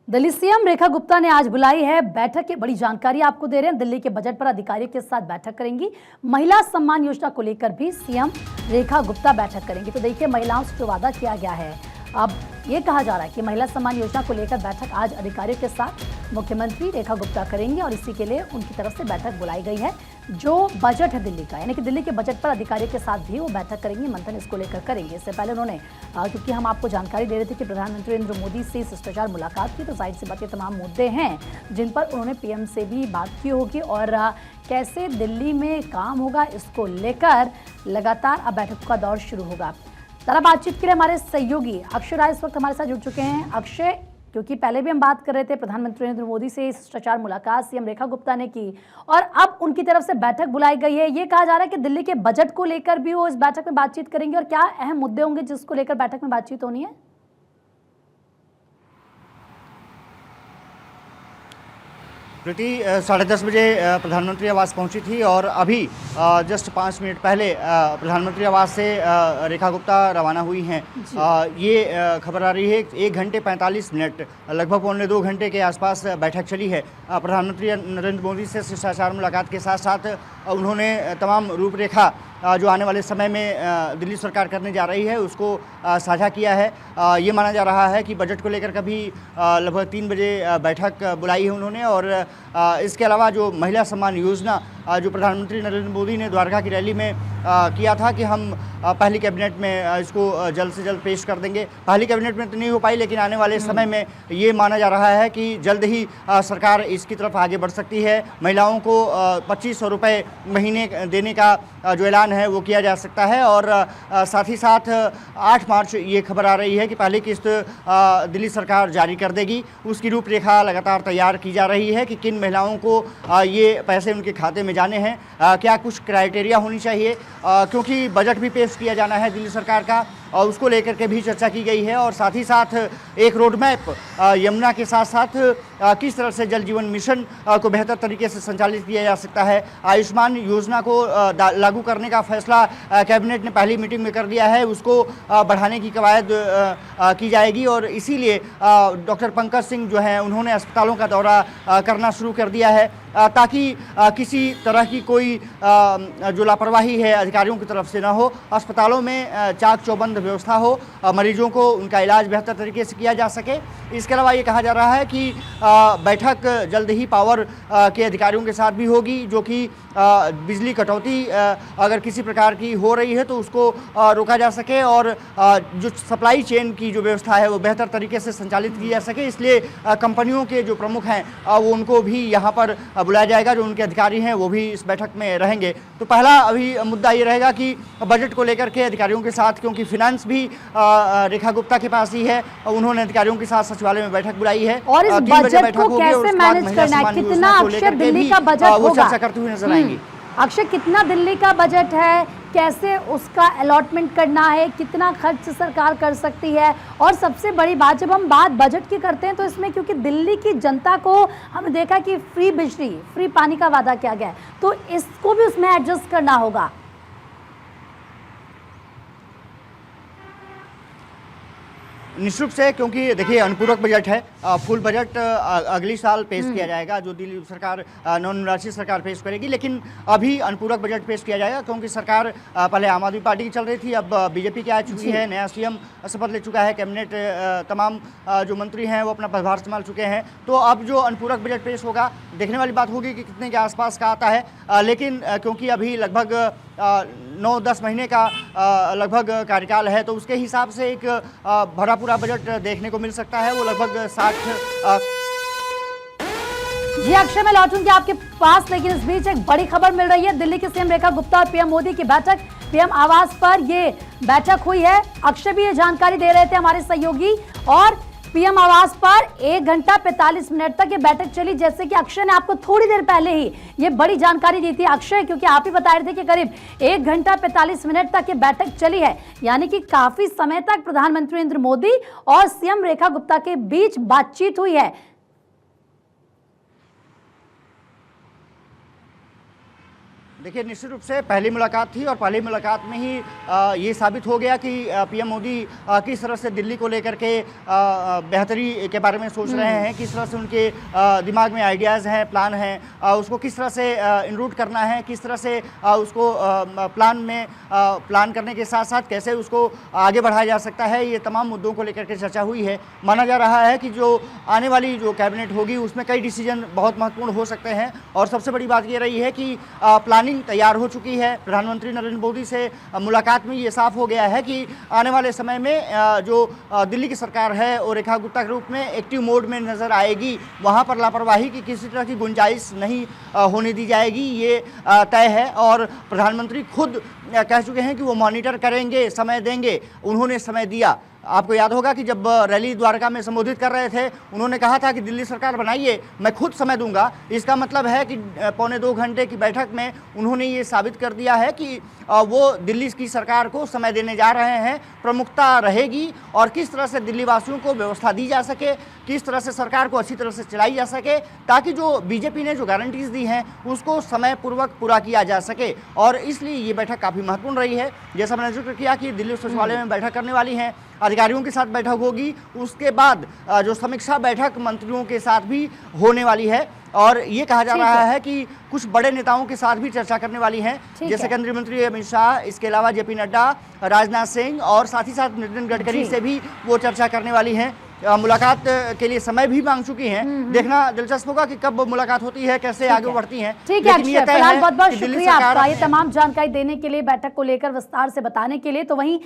Delhi CM Rekha Gupta ने आज बुलाई है बैठक की बड़ी जानकारी आपको दे रहे हैं। दिल्ली के बजट पर अधिकारियों के साथ बैठक करेंगी। महिला सम्मान योजना को लेकर भी सीएम रेखा गुप्ता बैठक करेंगी। तो देखिए, महिलाओं से जो वादा किया गया है, अब ये कहा जा रहा है कि महिला सम्मान योजना को लेकर बैठक आज अधिकारियों के साथ मुख्यमंत्री रेखा गुप्ता करेंगे और इसी के लिए उनकी तरफ से बैठक बुलाई गई है। जो बजट है दिल्ली का, यानी कि दिल्ली के बजट पर अधिकारियों के साथ भी वो बैठक करेंगे, मंथन इसको लेकर करेंगे। इससे पहले उन्होंने, क्योंकि हम आपको जानकारी दे रहे थे कि प्रधानमंत्री नरेंद्र मोदी से शिष्टाचार मुलाकात की, तो जाहिर सी बात ये तमाम मुद्दे हैं जिन पर उन्होंने पीएम से भी बात की होगी और कैसे दिल्ली में काम होगा इसको लेकर लगातार अब बैठक का दौर शुरू होगा। तारा बातचीत के लिए हमारे सहयोगी अक्षय राय इस वक्त हमारे साथ जुड़ चुके हैं। अक्षय, क्योंकि पहले भी हम बात कर रहे थे प्रधानमंत्री नरेंद्र मोदी से शिष्टाचार मुलाकात सीएम रेखा गुप्ता ने की और अब उनकी तरफ से बैठक बुलाई गई है। ये कहा जा रहा है कि दिल्ली के बजट को लेकर भी वो इस बैठक में बातचीत करेंगे और क्या अहम मुद्दे होंगे जिसको लेकर बैठक में बातचीत होनी है? प्रीति 10:30 बजे प्रधानमंत्री आवास पहुंची थी और अभी जस्ट 5 मिनट पहले प्रधानमंत्री आवास से रेखा गुप्ता रवाना हुई हैं। ये खबर आ रही है 1 घंटे 45 मिनट, लगभग पौने 2 घंटे के आसपास बैठक चली है। प्रधानमंत्री नरेंद्र मोदी से शिष्टाचार मुलाकात के साथ साथ उन्होंने तमाम रूपरेखा जो आने वाले समय में दिल्ली सरकार करने जा रही है उसको साझा किया है। ये माना जा रहा है कि बजट को लेकर कभी लगभग 3 बजे बैठक बुलाई है उन्होंने और इसके अलावा जो महिला सम्मान योजना जो प्रधानमंत्री नरेंद्र मोदी ने द्वारका की रैली में किया था कि हम पहली कैबिनेट में इसको जल्द से जल्द पेश कर देंगे। पहली कैबिनेट में तो नहीं हो पाई, लेकिन आने वाले समय में ये माना जा रहा है कि जल्द ही सरकार इसकी तरफ आगे बढ़ सकती है। महिलाओं को 2500 रुपये महीने देने का जो ऐलान है वो किया जा सकता है और साथ ही साथ 8 मार्च ये खबर आ रही है कि पहली किस्त दिल्ली सरकार जारी कर देगी। उसकी रूपरेखा लगातार तैयार की जा रही है कि किन महिलाओं को ये पैसे उनके खाते में जाने हैं, क्या कुछ क्राइटेरिया होनी चाहिए, क्योंकि बजट भी पेश किया जाना है दिल्ली सरकार का और उसको लेकर के भी चर्चा की गई है। और साथ ही साथ एक रोड मैप यमुना के साथ साथ किस तरह से जल जीवन मिशन को बेहतर तरीके से संचालित किया जा सकता है। आयुष्मान योजना को लागू करने का फैसला कैबिनेट ने पहली मीटिंग में कर दिया है, उसको बढ़ाने की कवायद की जाएगी और इसीलिए डॉक्टर पंकज सिंह जो हैं उन्होंने अस्पतालों का दौरा करना शुरू कर दिया है ताकि किसी तरह की कोई जो लापरवाही है अधिकारियों की तरफ से ना हो। अस्पतालों में चाक चौबंद व्यवस्था हो, मरीजों को उनका इलाज बेहतर तरीके से किया जा सके। इसके अलावा ये कहा जा रहा है कि बैठक जल्द ही पावर के अधिकारियों के साथ भी होगी, जो कि बिजली कटौती अगर किसी प्रकार की हो रही है तो उसको रोका जा सके और जो सप्लाई चेन की जो व्यवस्था है वो बेहतर तरीके से संचालित की जा सके। इसलिए कंपनियों के जो प्रमुख हैं वो उनको भी यहाँ पर बुलाया जाएगा, जो उनके अधिकारी हैं वो भी इस बैठक में रहेंगे। तो पहला अभी मुद्दा ये रहेगा कि बजट को लेकर के अधिकारियों के साथ, क्योंकि फिनांस भी रेखा गुप्ता के पास ही है, उन्होंने अधिकारियों के साथ सचिवालय में बैठक बुलाई है और इस बजट को कैसे मैनेज करना है, कितना अक्षय दिल्ली का बजट होगा, वो चर्चा करते हुए नजर आएंगी। अक्षय, कितना दिल्ली का बजट है, कैसे उसका अलॉटमेंट करना है, कितना खर्च सरकार कर सकती है और सबसे बड़ी बात जब हम बात बजट की करते हैं तो इसमें क्योंकि दिल्ली की जनता को हमने देखा कि फ्री बिजली, फ्री पानी का वादा किया गया है, तो इसको भी उसमें एडजस्ट करना होगा। निश्चित रूप से, क्योंकि देखिए अनुपूरक बजट है, फुल बजट अगली साल पेश किया जाएगा जो दिल्ली सरकार नवनिर्वाचित सरकार पेश करेगी, लेकिन अभी अनुपूरक बजट पेश किया जाएगा क्योंकि सरकार पहले आम आदमी पार्टी की चल रही थी, अब बीजेपी की आ चुकी है, नया सीएम शपथ ले चुका है, कैबिनेट तमाम जो मंत्री हैं वो अपना पदभार संभाल चुके हैं। तो अब जो अनुपूरक बजट पेश होगा, देखने वाली बात होगी कि कितने के आसपास का आता है, लेकिन क्योंकि अभी लगभग 9-10 महीने का लगभग कार्यकाल है तो उसके हिसाब से एक भरा पूरा बजट देखने को मिल सकता है, वो लगभग 60। जी अक्षय, मैं लौटूंगी आपके पास, लेकिन इस बीच एक बड़ी खबर मिल रही है। दिल्ली के सीएम रेखा गुप्ता और पीएम मोदी की बैठक, पीएम आवास पर ये बैठक हुई है। अक्षय भी ये जानकारी दे रहे थे हमारे सहयोगी, और पीएम आवास पर 1 घंटा 45 मिनट तक ये बैठक चली, जैसे कि अक्षय ने आपको थोड़ी देर पहले ही ये बड़ी जानकारी दी थी। अक्षय, क्योंकि आप ही बता रहे थे कि करीब 1 घंटा 45 मिनट तक ये बैठक चली है, यानी कि काफी समय तक प्रधानमंत्री नरेंद्र मोदी और सीएम रेखा गुप्ता के बीच बातचीत हुई है। देखिए, निश्चित रूप से पहली मुलाकात थी और पहली मुलाकात में ही ये साबित हो गया कि पीएम मोदी किस तरह से दिल्ली को लेकर के बेहतरी के बारे में सोच रहे हैं, किस तरह से उनके दिमाग में आइडियाज़ हैं, प्लान हैं, उसको किस तरह से इनरूट करना है, किस तरह से उसको प्लान करने के साथ साथ कैसे उसको आगे बढ़ाया जा सकता है। ये तमाम मुद्दों को लेकर के चर्चा हुई है। माना जा रहा है कि जो आने वाली जो कैबिनेट होगी उसमें कई डिसीजन बहुत महत्वपूर्ण हो सकते हैं और सबसे बड़ी बात ये रही है कि प्लानिंग तैयार हो चुकी है। प्रधानमंत्री नरेंद्र मोदी से मुलाकात में ये साफ हो गया है कि आने वाले समय में जो दिल्ली की सरकार है वो रेखा गुप्ता के रूप में एक्टिव मोड में नजर आएगी। वहाँ पर लापरवाही की किसी तरह की गुंजाइश नहीं होने दी जाएगी, ये तय है। और प्रधानमंत्री खुद कह चुके हैं कि वो मॉनिटर करेंगे, समय देंगे। उन्होंने समय दिया। आपको याद होगा कि जब रैली द्वारका में संबोधित कर रहे थे, उन्होंने कहा था कि दिल्ली सरकार बनाइए, मैं खुद समय दूंगा। इसका मतलब है कि पौने 2 घंटे की बैठक में उन्होंने ये साबित कर दिया है कि वो दिल्ली की सरकार को समय देने जा रहे हैं। प्रमुखता रहेगी और किस तरह से दिल्ली वासियों को व्यवस्था दी जा सके, किस तरह से सरकार को अच्छी तरह से चलाई जा सके, ताकि जो बीजेपी ने जो गारंटीज दी हैं उसको समय पूर्वक पूरा किया जा सके। और इसलिए ये बैठक काफ़ी महत्वपूर्ण रही है। जैसा मैंने जिक्र किया कि दिल्ली सचिवालय में बैठक करने वाली हैं, अधिकारियों के साथ बैठक होगी, उसके बाद जो समीक्षा बैठक मंत्रियों के साथ भी होने वाली है। और ये कहा जा रहा है कि कुछ बड़े नेताओं के साथ भी चर्चा करने वाली हैं, जैसे केंद्रीय मंत्री अमित शाह, इसके अलावा जेपी नड्डा, राजनाथ सिंह और साथ ही साथ नितिन गडकरी से भी वो चर्चा करने वाली हैं। मुलाकात के लिए समय भी मांग चुकी हैं। देखना दिलचस्प होगा कि कब मुलाकात होती है, कैसे आगे बढ़ती हैं। ठीक है अक्षय, फिलहाल बहुत बहुत शुक्रिया आपका ये तमाम जानकारी देने के लिए, बैठक को लेकर विस्तार से बताने के लिए। तो वहीं